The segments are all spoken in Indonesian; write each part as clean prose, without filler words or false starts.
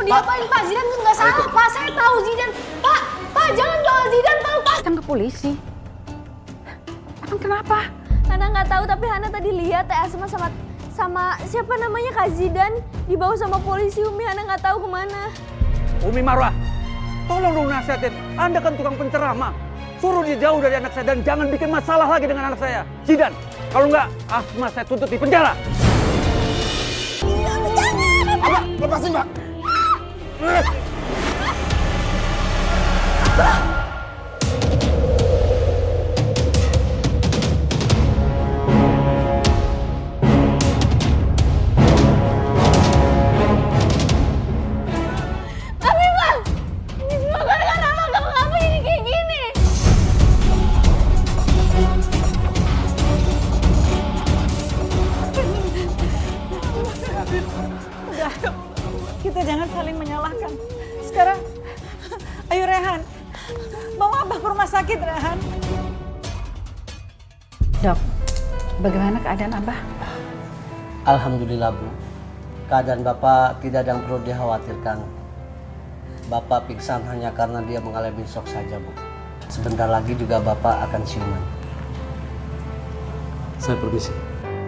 diapain Pak? Zidan tuh nggak salah Pak, saya tahu Zidan. Pak jangan bawa Zidan Pak. Datang ke polisi. Emang kenapa? Hana nggak tahu tapi Hana tadi lihat Teh Asma sama siapa namanya Kak Zidan dibawa sama polisi. Umi Hana nggak tahu kemana. Umi Marwah, tolong dong nasihatin. Anda kan tukang penceramah. Suruh dia jauh dari anak saya dan jangan bikin masalah lagi dengan anak saya. Zidan, kalau nggak, Asma saya tuntut di penjara. Abah, lepasin, Mbak. Tapi Pak, ini semua gara-gara Abang. Kenapa jadi kayak gini? Udah, kita jangan saling menyalahkan. Sekarang, ayo Rehan, bawa Abah ke rumah sakit, Rehan. Dok, bagaimana keadaan Abah? Alhamdulillah Bu, keadaan Bapak tidak ada yang perlu dikhawatirkan. Bapak pingsan hanya karena dia mengalami shock saja Bu. Sebentar lagi juga Bapak akan siuman. Saya permisi.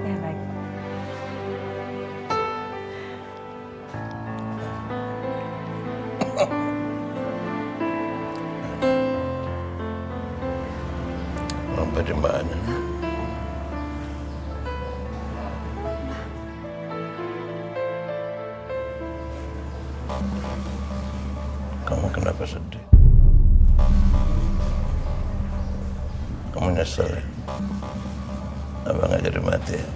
Ya baik. Sampai di mana? Kamu kenapa sedih? Kamu nyesel ya? Abang nggak jadi mati ya?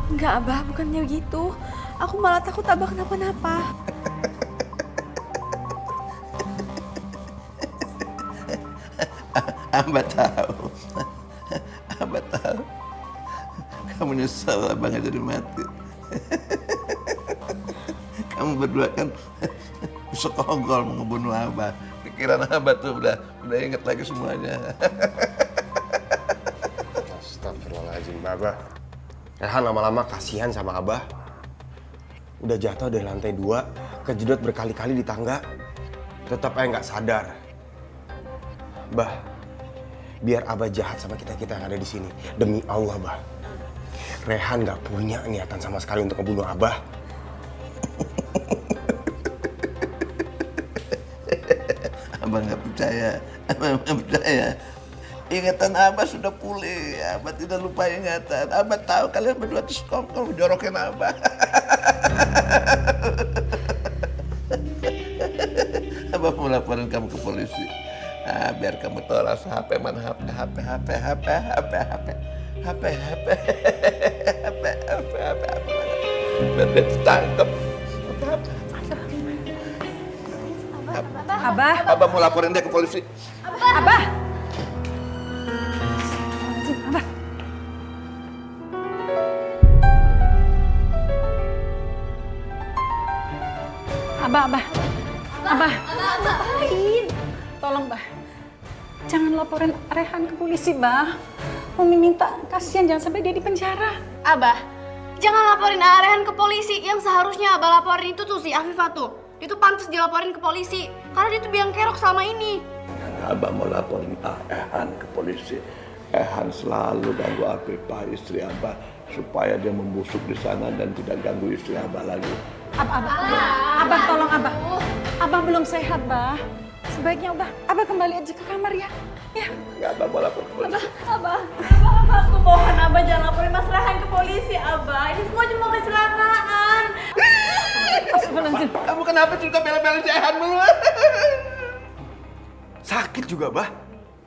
Enggak Abah, bukannya gitu. Aku malah takut Abah kenapa-napa. Abah tahu. Abah tahu. Kamu nyesel abang nggak jadi mati. Kamu berdua kan sekongkol mau ngebunuh Abah. Pikiran Abah tuh udah inget lagi semuanya. Astagfirullahaladzim, Abah. Rehan lama-lama kasihan sama Abah. Udah jatuh dari lantai 2, kejedot berkali-kali di tangga. Tetap aja nggak sadar. Bah, biar Abah jahat sama kita-kita yang ada di sini. Demi Allah, Bah. Rehan nggak punya niatan sama sekali untuk ngebunuh Abah. Abah nggak percaya. Abah nggak percaya. Ingatan Abah sudah pulih. Abah tidak lupa ingatan. Abah tahu kalian berdua tuh sekongkol jorokin Abah. Abah mau laporin kamu ke polisi. Biar kamu tahu rasa HP mana HP. Biar dia ditangkap. Abah, Abah mau laporin dia ke polisi. Abah. Abah. Abah. Ngapain? Tolong, Bah. Jangan laporin Rehan ke polisi, Bah. Umi minta, kasihan jangan sampai dia di penjara. Abah, jangan laporin Rehan ke polisi. Yang seharusnya Abah laporin itu tuh si Afifah tuh. Dia tuh pantas dilaporin ke polisi. Karena dia tuh biang kerok selama ini. Abah mau laporin Ehan ke polisi. Ehan selalu ganggu Afifah, istri Abah, supaya dia membusuk di sana dan tidak ganggu istri Abah lagi. Abah, tolong Abah. Abah belum sehat, Bah. Sebaiknya Abah kembali aja ke kamar ya. Ya. Nggak, Abah mau lapor ke polisi. Abah, aku mohon Abah jangan laporin Mas Rehan ke polisi, Abah. Ini semua cuma kecelakaan. Astagfirullahaladzim. Kamu kenapa juga bela-belain si Ehan mulu? Sakit juga, Bah.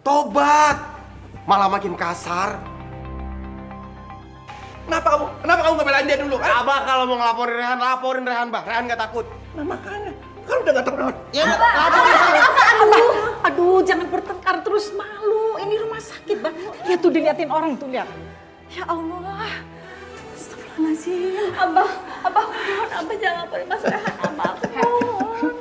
Tobat. Malah makin kasar. Kenapa kamu nggak belain dia dulu? Abah kalau mau ngelaporin Rehan, laporin Rehan, Bah. Rehan nggak takut. Nah makanya, kalau udah nggak takut. Ya, laporin Rehan. Aduh, jangan bertengkar terus, malu. Ini rumah sakit, Bah. Lihat tuh, diliatin orang tuh, lihat. Ya Allah. Astagfirullahaladzim. Abah, aku mohon Abah jangan laporin Mas Rehan, Abah. Aku mohon.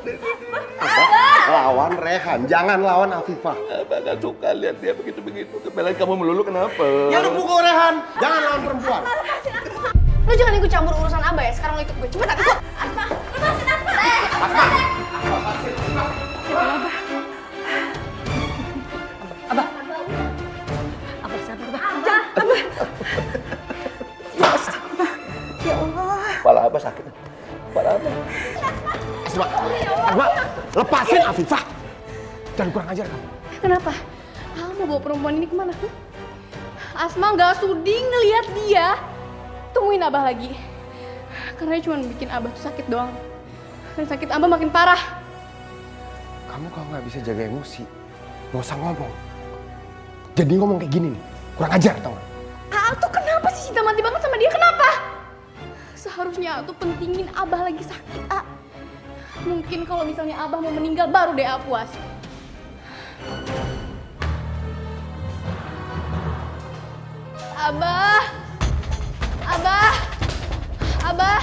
Abah, lawan Rehan, jangan lawan Afifah. Abah nggak suka lihat dia begitu-begitu. Belain kamu melulu kenapa? Ya lu pukul Rehan, jangan lawan perempuan. Lu jangan ikut campur urusan Abah ya. Sekarang lu ikut gue. Cepetan ikut. Abah. Kepala Abah sakit. Kepala Abah. Asma, lepasin Afifah. Jangan kurang ajar kamu. Kenapa? Mau bawa perempuan ini kemana? Asma nggak sudi ngelihat dia. Tungguin Abah lagi. Karena dia cuma bikin Abah tuh sakit doang. Dan sakit Abah makin parah. Kamu kalau nggak bisa jaga emosi, nggak usah ngomong. Jadi ngomong kayak gini nih, kurang ajar tau gak? Tuh kenapa sih cinta mati banget sama dia? Kenapa? Seharusnya tuh pentingin Abah lagi sakit, Mungkin kalau misalnya Abah mau meninggal baru deh puas. Abah. Abah. Abah.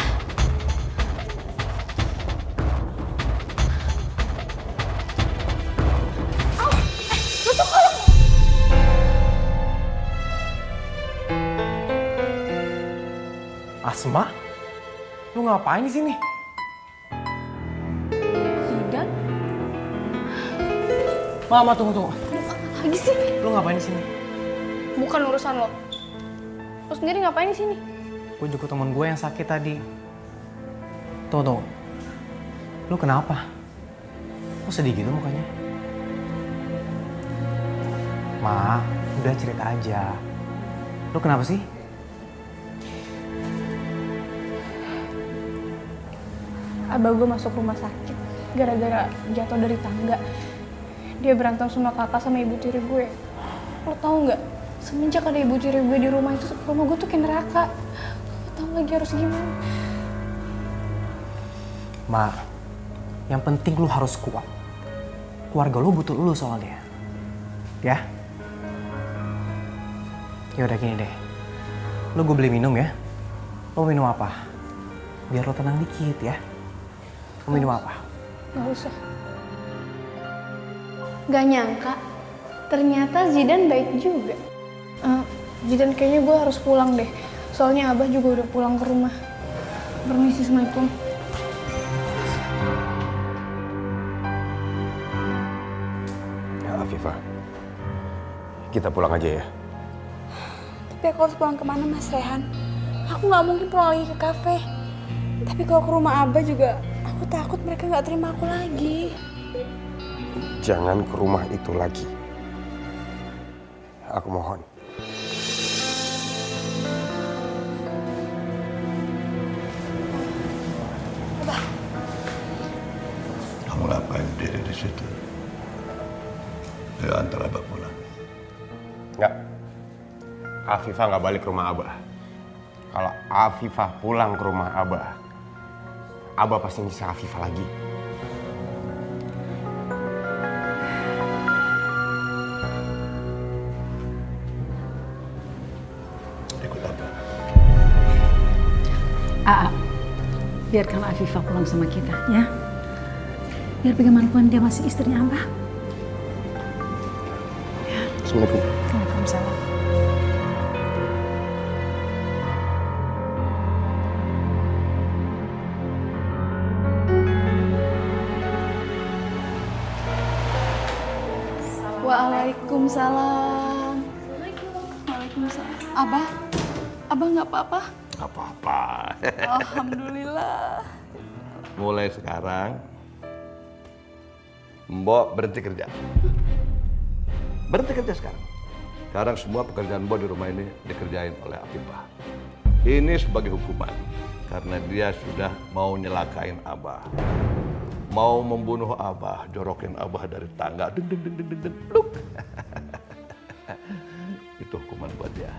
Asma, lu ngapain di sini? Zidan? Mama, tunggu. Lagi sih? Lu ngapain di sini? Bukan urusan lo. Lo sendiri ngapain di sini? Gue jemput temen gue yang sakit tadi. Tunggu. Lu kenapa? Kok sedih gitu mukanya? Ma, udah cerita aja. Lu kenapa sih? Abah gue masuk rumah sakit gara-gara jatuh dari tangga. Dia berantem sama kakak sama ibu tiri gue. Lo tau nggak? Semenjak ada ibu tiri gue di rumah itu, rumah gue tuh kayak neraka. Lo tau lagi harus gimana? Ma, yang penting lu harus kuat. Keluarga lu butuh lu soalnya. Ya? Ya udah gini deh. Lu gue beli minum ya. Lu minum apa? Biar lo tenang dikit ya. Lu minum apa? Gak usah. Gak nyangka, ternyata Zidan baik juga. Zidan kayaknya gue harus pulang deh. Soalnya Abah juga udah pulang ke rumah. Permisi, Assalamualaikum. Ya Afifah, kita pulang aja ya. Tapi aku harus pulang kemana Mas Rehan? Aku nggak mungkin pulang lagi ke kafe. Tapi kalau ke rumah Abah juga, aku takut mereka nggak terima aku lagi. Jangan ke rumah itu lagi. Aku mohon. Kamu ngapain berdiri di situ? Ayo antar Abah pulang. Enggak. Afifah nggak balik ke rumah Abah. Kalau Afifah pulang ke rumah Abah, Abah pasti nyiksa Afifah lagi. Ikut Abah. Biarkan Afifah pulang sama kita, ya. Biar bagaimanapun dia masih istrinya Abah. Assalamualaikum. Waalaikumsalam. Waalaikumsalam. Waalaikumsalam. Abah nggak apa-apa? Gak apa-apa. Alhamdulillah. Mulai sekarang, Mbok berhenti kerja. Berhenti kerja sekarang. Sekarang semua pekerjaan Mbok di rumah ini dikerjain oleh Afifah. Ini sebagai hukuman. Karena dia sudah mau nyelakain Abah. Mau membunuh Abah, jorokin Abah dari tangga. Deng, deng, deng, deng, deng, deng, pluk. Itu hukuman buat dia.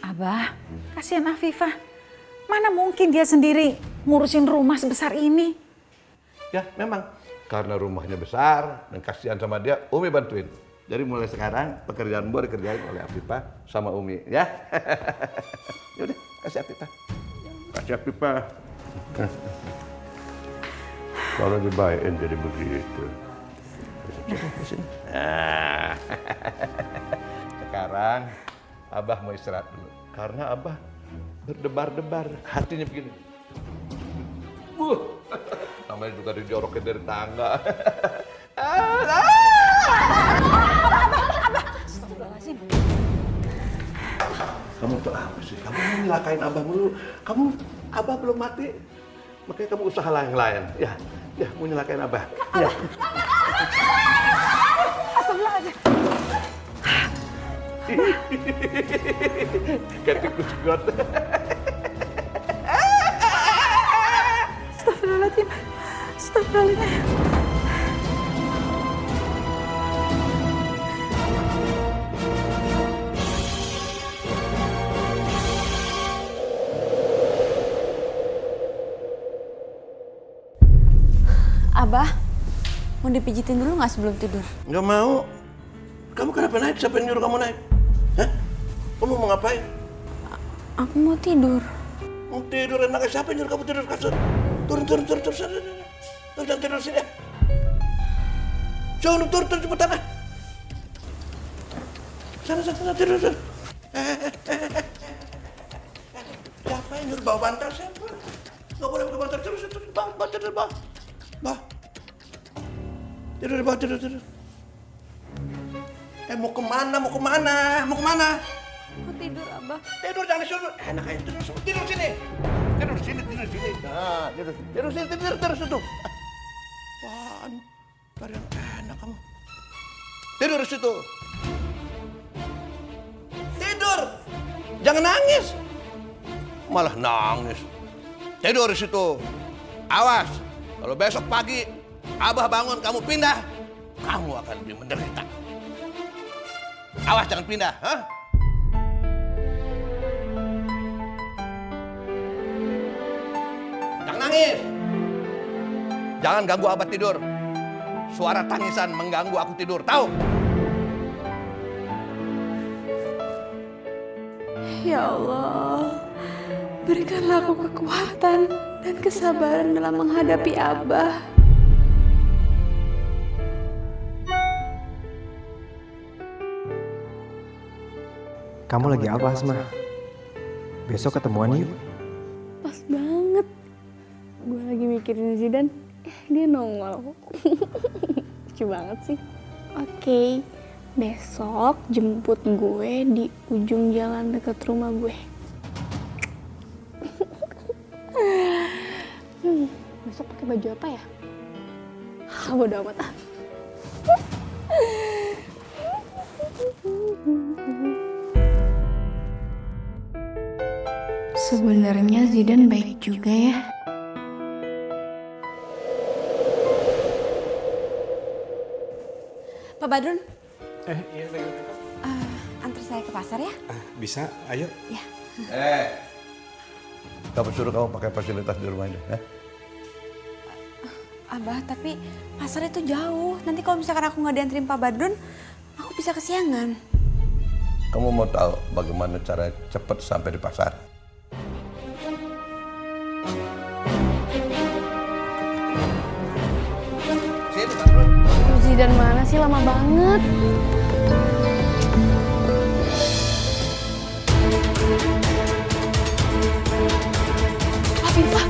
Abah, kasihan Afifah. Mana mungkin dia sendiri ngurusin rumah sebesar ini? Ya memang, karena rumahnya besar dan kasihan sama dia, Umi bantuin. Jadi mulai sekarang pekerjaan Mbok dikerjain oleh Afifah sama Umi, ya. Yaudah, kasih Afifah. Kasih Afifah. Kalau dibayain jadi begitu. Nah. Sekarang Abah mau istirahat dulu. Karena Abah berdebar-debar, hatinya begini. Namanya juga dijorokin dari tangga. Astagfirullahaladzim. Kamu tuh apa sih? Kamu mau nyelakain Abah mulu. Abah belum mati. Makanya kamu usaha yang lain. Ya, mau nyelakain Abah. Ya. Astagfirullahaladzim. Kayak tikus got. Astagfirullahaladzim. Astagfirullahaladzim. Abah, mau dipijitin dulu nggak sebelum tidur? Nggak mau. Kamu kenapa naik? Siapa yang nyuruh kamu naik? Hah? Kamu mau ngapain? Aku mau tidur. Mau tidur enaknya siapa yang nyuruh kamu tidur kasur? Turun. Turun tidur sini. Turun cepetan ah. Sana tidur. Siapa yang nyuruh bawa bantal siapa? Nggak boleh bawa bantal terus. Bawa tidur bawah. Bah. Tidur di bawah, tidur. Mau kemana? Mau tidur, Abah. Tidur jangan disuruh. Enak aja tidur sini. Tidur sini. Nah, tidur situ. Apaan? Cari yang enak kamu. Tidur di situ. Tidur. Jangan nangis. Malah nangis. Tidur di situ. Awas. Kalau besok pagi Abah bangun kamu pindah, kamu akan lebih menderita. Awas jangan pindah, hah? Jangan nangis. Jangan ganggu Abah tidur. Suara tangisan mengganggu aku tidur, tahu? Ya Allah, berikanlah aku kekuatan dan kesabaran dalam menghadapi Abah. Kamu lagi apa, Asma? Besok ketemuan yuk. Pas banget. Gue lagi mikirin Zidan, dia nongol. Lucu banget sih. Oke, besok jemput gue di ujung jalan dekat rumah gue. Besok pakai baju apa ya? Bodo amat ah. Sebenarnya Zidan baik juga ya. Pak Badrun, Iya lagi. antar saya ke pasar ya? Bisa, ayo. Ya. Kamu suruh kamu pakai fasilitas di rumah ini, ya? Abah, tapi pasar itu jauh. Nanti kalau misalkan aku nggak dianterin Pak Badrun, aku bisa kesiangan. Kamu mau tahu bagaimana cara cepat sampai di pasar? Zidan mana sih, lama banget. Afifah.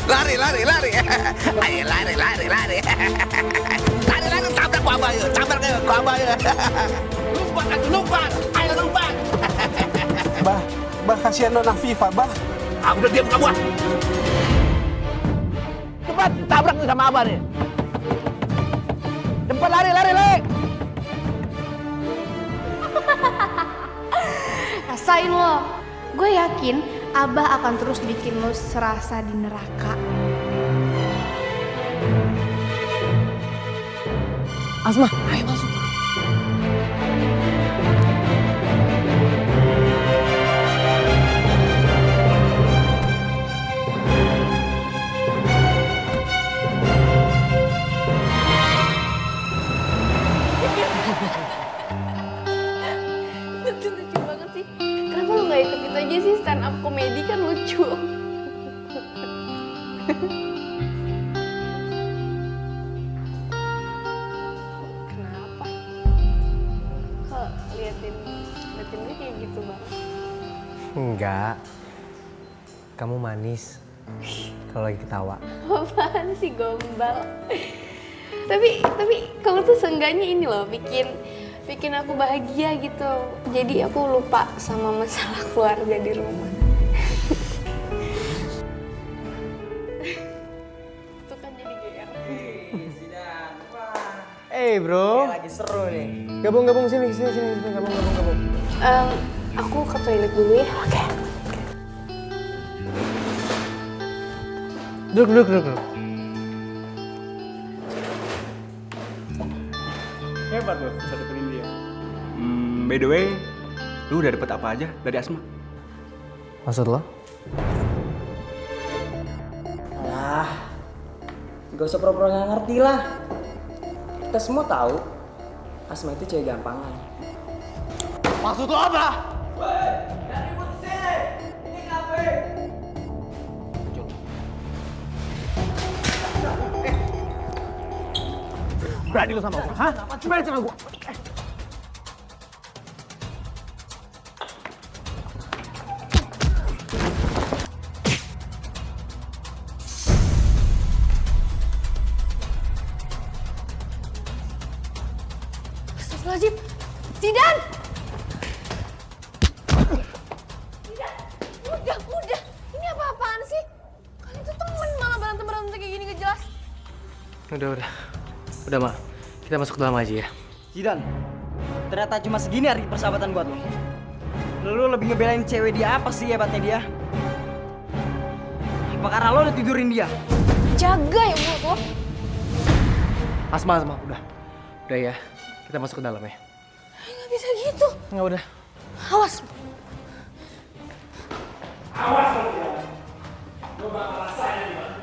Lari. Ayo lari. Lari, tabrak ku Abah yuk. Lompat. Ayo lompat. Bah kasihan Nona Viva, Bah. Udah diam kamu. Cepat, tabrak nih sama Abah nih. Cepat lari. Rasain lo. Gue yakin Abah akan terus bikin lo serasa di neraka. Asma, ayo masuk. Lucu banget sih. Kenapa lo gak ikut itu aja sih, stand up komedi kan lucu. Kenapa? Kok liatin gue kayak gitu banget? Enggak. Kamu manis kalau lagi ketawa. Apaan sih, gombal? Tapi kamu tuh seenggaknya ini loh bikin aku bahagia gitu. Jadi aku lupa sama masalah keluarga di rumah. Tuh kan jadi GR. Bro. Lagi seru nih. Gabung sini gabung. Aku ke toilet dulu ya. Oke. Duduk. Hebat lo, bisa dapetin dia. By the way, lu udah dapet apa aja dari Asma? Maksud lo? Nah, gak usah pura-pura gak ngerti lah. Kita semua tahu Asma itu cewek gampangan. Maksud lo apa? Berani lo sama gue, hah? Berani sama gue? Astagfirullahaladzim. Zidan! Udah. Ini apa-apaan sih? Kalian tuh temen malah berantem kayak gini gak jelas. Udah, Ma. Kita masuk ke dalam aja ya. Zidan, ternyata cuma segini hari persahabatan buat lo. Lu lebih ngebelain cewek dia, apa sih hebatnya dia? Apa karena lo udah tidurin dia? Jaga ya mulut lo. Asma, udah. Udah ya. Kita masuk ke dalam ya. Gak bisa gitu. Nggak, udah. Awas. Awas lo, lo bakal rasain di mana.